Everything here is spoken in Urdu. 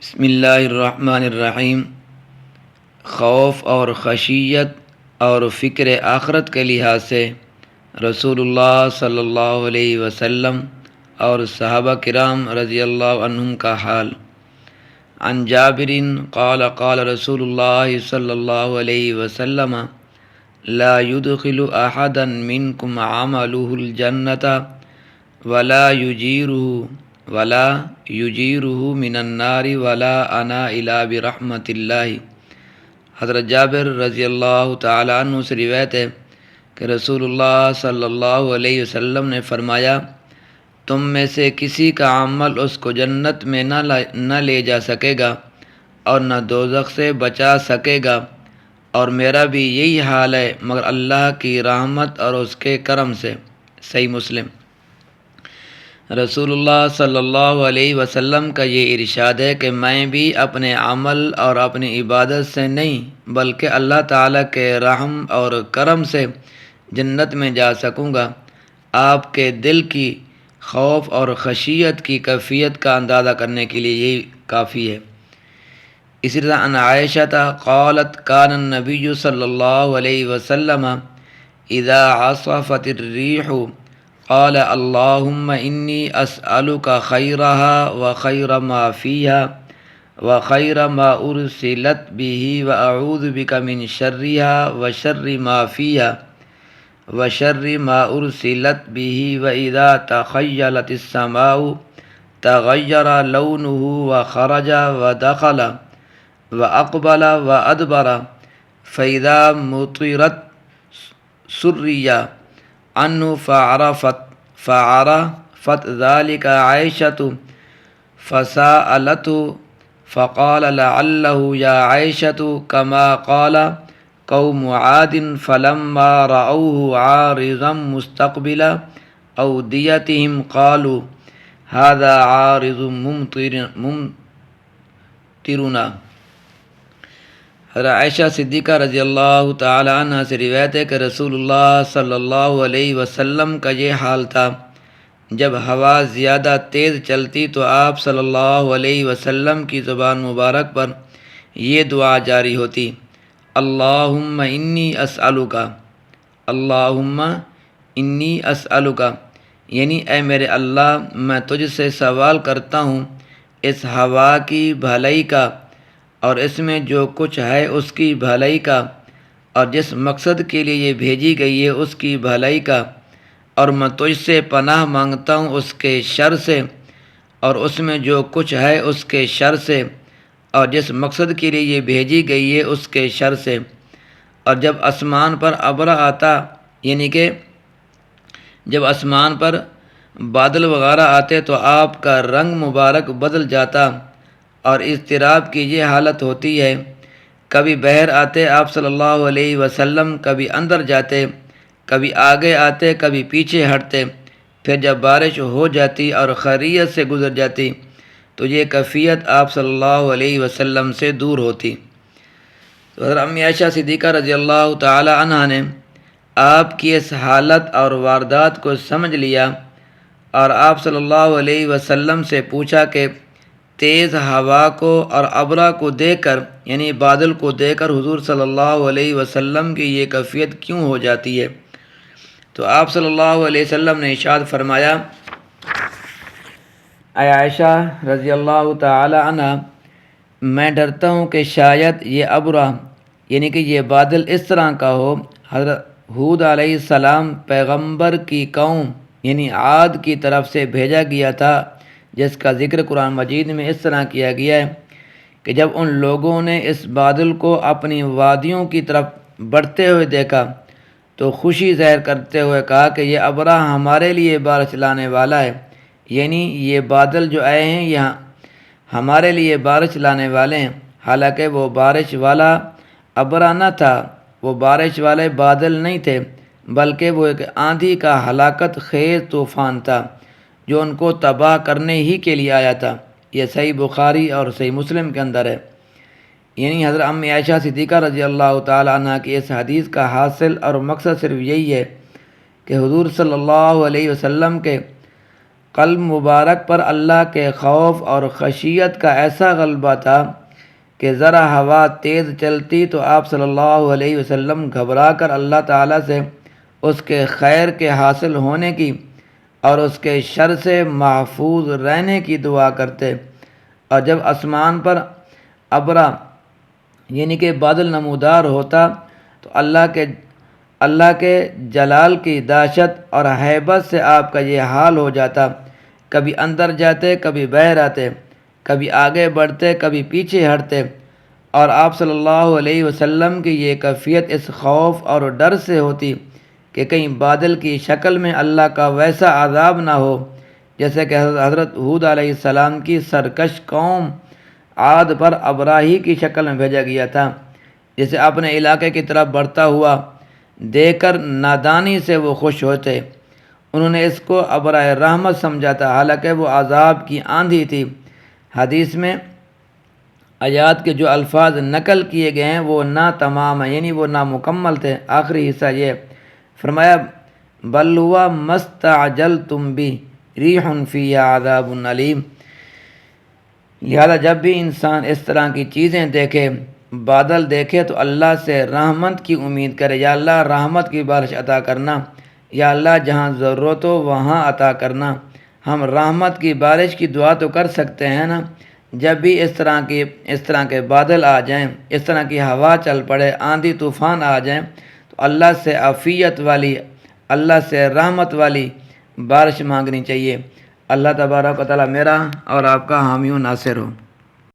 بسم اللہ الرحمن الرحیم۔ خوف اور خشیت اور فکر آخرت کے لحاظ سے رسول اللہ صلی اللہ علیہ وسلم اور صحابہ کرام رضی اللہ عنہم کا حال۔ عن جابر قال قال رسول اللہ صلی اللہ علیہ وسلم لا يدخل احدا منکم عمله الجنة ولا یجیرہ من النار ولا انا الا برحمت اللہ۔ حضرت جابر رضی اللہ تعالیٰ عنہ سے روایت ہے کہ رسول اللہ صلی اللہ علیہ وسلم نے فرمایا، تم میں سے کسی کا عمل اس کو جنت میں نہ لے جا سکے گا اور نہ دوزخ سے بچا سکے گا، اور میرا بھی یہی حال ہے مگر اللہ کی رحمت اور اس کے کرم سے۔ صحیح مسلم۔ رسول اللہ صلی اللہ علیہ وسلم کا یہ ارشاد ہے کہ میں بھی اپنے عمل اور اپنی عبادت سے نہیں بلکہ اللہ تعالیٰ کے رحم اور کرم سے جنت میں جا سکوں گا۔ آپ کے دل کی خوف اور خشیت کی کیفیت کا اندازہ کرنے کے لیے یہی کافی ہے۔ اسی طرح عن عائشہ قالت کان النبی صلی اللہ علیہ وسلم اذا عصفت الریح قال اللهم انی اسألک خیرها وخیر ما فیها وخیر ما ارسلت به واعوذ بک من شرها وشر ما فیها وشر ما ارسلت به واذا تخیلت السماء تغیر لونه وخرج ودخل واقبل وادبر فاذا مطرت سریا عنه فعرفت ذلك عائشة فسألته فقال لعله يا عائشة كما قال قوم عاد فلما رأوه عارضا مستقبل أوديتهم قالوا هذا عارض ممطرنا۔ حضرت عائشہ صدیقہ رضی اللہ تعالی عنہ سے روایت ہے کہ رسول اللہ صلی اللہ علیہ وسلم کا یہ حال تھا، جب ہوا زیادہ تیز چلتی تو آپ صلی اللہ علیہ وسلم کی زبان مبارک پر یہ دعا جاری ہوتی، اللہم انی اسألک، اللہم انی اسألک، یعنی اے میرے اللہ میں تجھ سے سوال کرتا ہوں اس ہوا کی بھلائی کا اور اس میں جو کچھ ہے اس کی بھلائی کا، اور جس مقصد کے لیے یہ بھیجی گئی ہے اس کی بھلائی کا، اور میں تجھ سے پناہ مانگتا ہوں اس کے شر سے اور اس میں جو کچھ ہے اس کے شر سے، اور جس مقصد کے لیے یہ بھیجی گئی ہے اس کے شر سے۔ اور جب آسمان پر ابر آتا، یعنی کہ جب آسمان پر بادل وغیرہ آتے تو آپ کا رنگ مبارک بدل جاتا اور اضطراب کی یہ حالت ہوتی ہے، کبھی باہر آتے آپ صلی اللہ علیہ وسلم، کبھی اندر جاتے، کبھی آگے آتے کبھی پیچھے ہٹتے، پھر جب بارش ہو جاتی اور خیریت سے گزر جاتی تو یہ کیفیت آپ صلی اللہ علیہ وسلم سے دور ہوتی۔ تو حضرت امی عائشہ صدیقہ رضی اللہ تعالی عنہ نے آپ کی اس حالت اور واردات کو سمجھ لیا اور آپ صلی اللہ علیہ وسلم سے پوچھا کہ تیز ہوا کو اور ابرا کو دیکھ کر، یعنی بادل کو دیکھ کر حضور صلی اللہ علیہ وسلم کی یہ کیفیت کیوں ہو جاتی ہے؟ تو آپ صلی اللہ علیہ وسلم نے ارشاد فرمایا، اے عائشہ رضی اللہ تعالی عنہ، میں ڈرتا ہوں کہ شاید یہ ابرا یعنی کہ یہ بادل اس طرح کا ہو۔ حضرت ہود علیہ السلام پیغمبر کی قوم یعنی عاد کی طرف سے بھیجا گیا تھا، جس کا ذکر قرآن مجید میں اس طرح کیا گیا ہے کہ جب ان لوگوں نے اس بادل کو اپنی وادیوں کی طرف بڑھتے ہوئے دیکھا تو خوشی ظاہر کرتے ہوئے کہا کہ یہ ابرا ہمارے لیے بارش لانے والا ہے، یعنی یہ بادل جو آئے ہیں یہاں ہمارے لیے بارش لانے والے ہیں۔ حالانکہ وہ بارش والا ابرا نہ تھا، وہ بارش والے بادل نہیں تھے، بلکہ وہ ایک آندھی کا ہلاکت خیز طوفان تھا جو ان کو تباہ کرنے ہی کے لیے آیا تھا۔ یہ صحیح بخاری اور صحیح مسلم کے اندر ہے۔ یعنی حضرت امی عائشہ صدیقہ رضی اللہ تعالی عنہ کی اس حدیث کا حاصل اور مقصد صرف یہی ہے کہ حضور صلی اللہ علیہ وسلم کے قلب مبارک پر اللہ کے خوف اور خشیت کا ایسا غلبہ تھا کہ ذرا ہوا تیز چلتی تو آپ صلی اللہ علیہ وسلم گھبرا کر اللہ تعالیٰ سے اس کے خیر کے حاصل ہونے کی اور اس کے شر سے محفوظ رہنے کی دعا کرتے، اور جب آسمان پر ابرا یعنی کہ بادل نمودار ہوتا تو اللہ کے جلال کی دہشت اور ہیبت سے آپ کا یہ حال ہو جاتا، کبھی اندر جاتے کبھی باہر آتے، کبھی آگے بڑھتے کبھی پیچھے ہٹتے، اور آپ صلی اللہ علیہ وسلم کی یہ کیفیت اس خوف اور ڈر سے ہوتی کہ کہیں بادل کی شکل میں اللہ کا ویسا عذاب نہ ہو جیسے کہ حضرت ہود علیہ السلام کی سرکش قوم عاد پر ابراہی کی شکل میں بھیجا گیا تھا، جسے اپنے علاقے کی طرف بڑھتا ہوا دیکھ کر نادانی سے وہ خوش ہوتے۔ انہوں نے اس کو ابرائے رحمت سمجھا تھا، حالانکہ وہ عذاب کی آندھی تھی۔ حدیث میں آیات کے جو الفاظ نقل کیے گئے ہیں وہ نا تمام ہیں، یعنی وہ نامکمل تھے۔ آخری حصہ یہ فرمایا بل ہوا مستعجلتم بھی ریح فیہا عذاب علیم۔ لہذا جب بھی انسان اس طرح کی چیزیں دیکھے، بادل دیکھے، تو اللہ سے رحمت کی امید کرے، یا اللہ رحمت کی بارش عطا کرنا، یا اللہ جہاں ضرورت ہو وہاں عطا کرنا۔ ہم رحمت کی بارش کی دعا تو کر سکتے ہیں نا، جب بھی اس طرح کے بادل آ جائیں، اس طرح کی ہوا چل پڑے، آندھی طوفان آ جائیں، تو اللہ سے عافیت والی، اللہ سے رحمت والی بارش مانگنی چاہیے۔ اللہ تبارک و تعالیٰ میرا اور آپ کا حامی و ناصر ہو۔